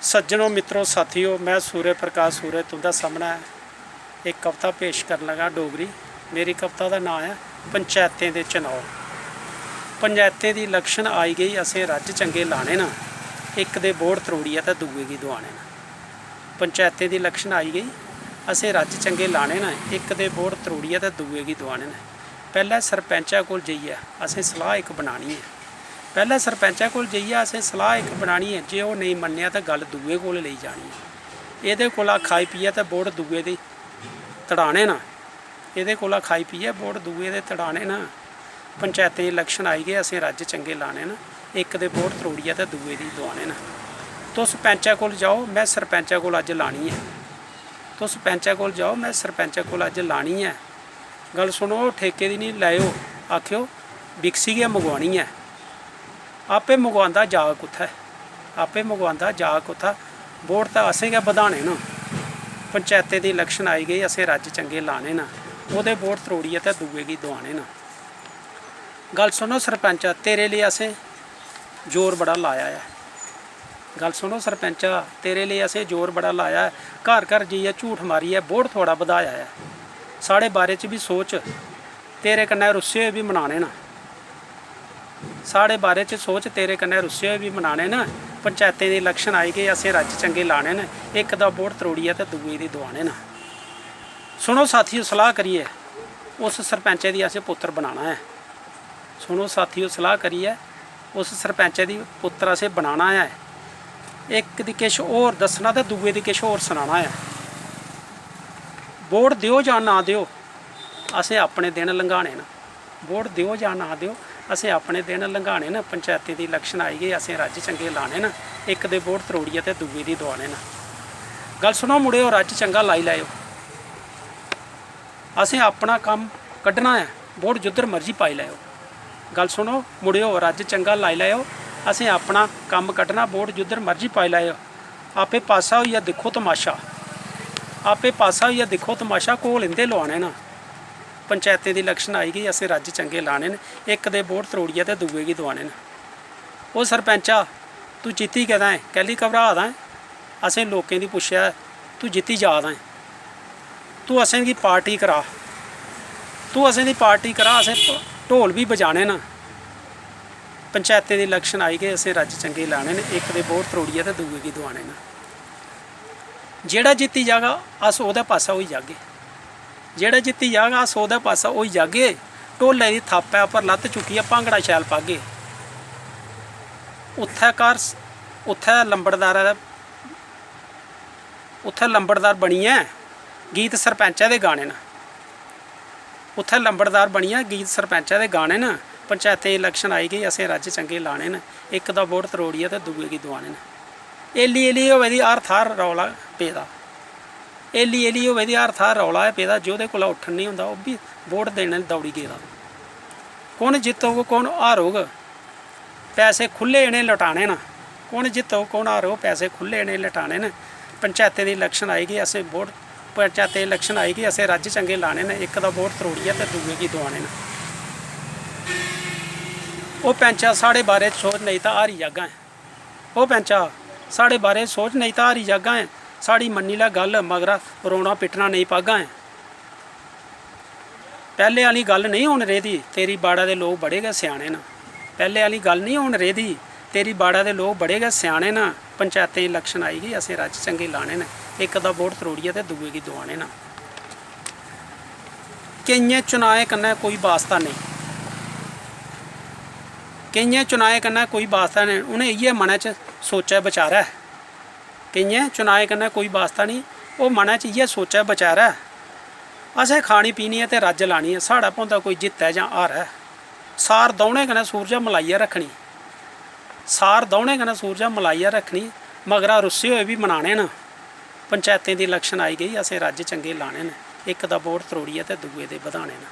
सज्जनों मित्रों साथियों, मैं सूर्य प्रकाश सूर्य तुंदा सामने एक कविता पेश कर लगा डोगरी। मेरी कविता का नाम है पंचायतें दे चुनाव। पंचायतें दी इलैक्शन आई गई, असें रज चंगे लाने ना, एक दे वोट त्रोड़िए तो दूए की दवाने ना। पंचायतें दी इलैक्शन आई गई, असें रज चंगे लाने ना, एक दे वोट त्रोड़िए तो दूए की दवाने ना। पहले सरपंचा कोल जाइए असें सलाह एक बनानी है, पहले सरपंचा कोल जाइए असें सलाह एक बनानी है। जे वो नहीं मन्निया तो गल दूए कोल ले जानी है। ये कोला खाई पीए तो वोट दूए दी तड़ाने ना, ये कोला खाई पीए वोट दूए दे तड़ाने ना। पंचायतें इलैक्शन आई गए, असें रज चंगे लाने ना, एक दे वोट त्रोड़िए तो दूए दी दवाने ना। तुस पैंचा कोल जाओ, मैं सरपंचा कोल अज लानी है। तुस पैंचा कोल जाओ, मैं सरपंचा कोल अज लानी है। गल सुनो, ठेके दी नहीं लाओ, आखियो बिकसी गै मंगवानी है। आपे मंगवांदा जाग कुत्थै, आपे मंगवांदा जाग कुत्थै, वोट तो असें गै बधाने ना। पंचायतें दी इलैक्शन आई गई, असें रज चंगे लाने ना, ओहदे वोट त्रोड़िए तो दूए की दवाने ना। गल सुनो सरपंचा, तेरे लिए असें जोर बड़ा लाया है। गल सुनो सरपंचा, तेरे लिए असें जोर बड़ा लाया है। घर घर जाइए झूठ मारिए वोट थोड़ा बधाया है। साढ़े बारे च भी सोच, तेरे कन्नै रुस्से होए भी मनाने ना। साढ़े बारे च सोच, तेरे कन्नै रुस्से होए भी मनाने ना। पंचायतें दी इलैक्शन आई गई, असें रज चंगे लाने न, एक दा वोट त्रोड़िए तो दूए दी दवाने ना। सुनो साथियों, सलाह करिए उस सरपंचे दी असें पुत्तर बनाना है। सुनो साथियों, सलाह करिए उस सरपंचे दी पुत्तर असें बनाना है। एक दी किश होर दसना तो दूए दी किश होर सुनाना है। वोट दिओ जां ना दिओ, असें अपने दिन लंघाने न। वोट दिओ जां ना दिओ, असें अपने दिन लंघाने न। पंचायतें दी इलैक्शन आई गई, असें रज चंगे लाने न, एक दे वोट त्रोड़िए तो दूए दी दवाने न। गल सुनो मुड़िओ, रज चंगा लाई लैओ, असें अपना कम कड्ढना है, वोट जिद्धर मर्जी पाई लैओ। गल सुनो मुड़िओ, रज चंगा लाई लैओ, असें अपना कम कड्ढना, वोट जिद्धर मर्जी पाई लैओ। आपे पासा होइया दिक्खो तमाशा, आपे पासा होइया दिक्खो तमाशा, घोल इंदे लवाने ना। पंचायतें दी इलैक्शन आई गई, असें रज चंगे लाने न, एक दे वोट त्रोड़िए तो दूए की दवाने न। वो सरपंचा, तू जित्ती कैदा है, कैली घबरा दा है? असें लोकें दी पुच्छेआ, तू जित्ती जा दा है? तू असें गी पार्टी करा, तू असें दी पार्टी करा, असें ढोल भी बजाने न। पंचायतें दी इलैक्शन आई गई, असें रज चंगे लाने न, एक दे वोट त्रोड़िए तो दूए की दवाने न। जेड़ा जित्ती जागा अस ओहदे पासा होई जागे, जेड़ा जित्ती जागा अस ओहदे पासा होई जागे। ढोले दी थापै उप्पर लत्त चुक्किए भांगड़ा शैल पागे। उत्थै घर उत्थै लंबड़दार बनिए गीत सरपंचा दे गाने न। उत्थै लंबड़दार बनिए गीत सरपंचा दे गाने न। पंचायतें इलैक्शन आई गई, असें रज चंगे लाने न, एक दा वोट त्रोड़िए तो दूए की दवाने न। एली एली होवे दी हर थाह्र रौला पेदा, एली एली होवे दी हर थाह्र रौला है पेदा, जेह्दे कोला उट्ठन नहीं होंदा ओह् बी वोट देने दौड़ी गेदा। कौन जित्तोग कौन हारोग, पैसे खुल्ले इ'नें लटाने न। कौन जित्तोग कौन हारोग, पैसे खुल्ले इ'नें लटाने न। पंचायतें दी इलैक्शन आई गई, असें वोट पंचायतें इलैक्शन आई गई, असें रज चंगे लाने न, एक दा वोट त्रोड़िए तो दूए की दवाने न। ओह् पैंचा साढ़े बारे सोच, नहीं तो हारी जागा है। ओह् पैंचा साढ़े बारे सोच, नहीं तो हारी जागा है। साड़ी मन्नी लै गल, मगरा रोना पिटना नहीं पागा है। पहले आह्ली गल नहीं हुण रेह्दी, तेरी बाड़ा दे लोग बड़े गै स्याने न। पहले आह्ली गल नहीं हुण रेह्दी, तेरी बाड़ा दे लोग बड़े गै स्याने न। पंचायतें इलैक्शन आई गई, असें रज चंगे लाने न, एक दा वोट त्रोड़िए तो दूए की दवाने न। केइयें चुनाएं कन्नै कोई वास्ता नहीं, केइयें चुनाएं कन्नै कोई वास्ता नहीं, उ'नें इ'यै मनै च सोचेआ बचारा है। केइयें चुनाएं कन्नै कोई वास्ता नहीं, ओह् मनै च इ'यै सोचेआ बचारा है। असें खानी पीनी है ते रज लानी है, साढ़ा पौंदा कोई जित्तै जां हारै। सार दौने कन्नै सूरजा मलाइयै रक्खनी, सार दौने कन्नै सूरजा मलाइयै रक्खनी, मगरा रुस्से होए भी मनाने न। पंचायतें दी इलैक्शन आई गई, असें रज चंगे लाने न, एक दा वोट त्रोड़िए तो दूए दे बधाने न।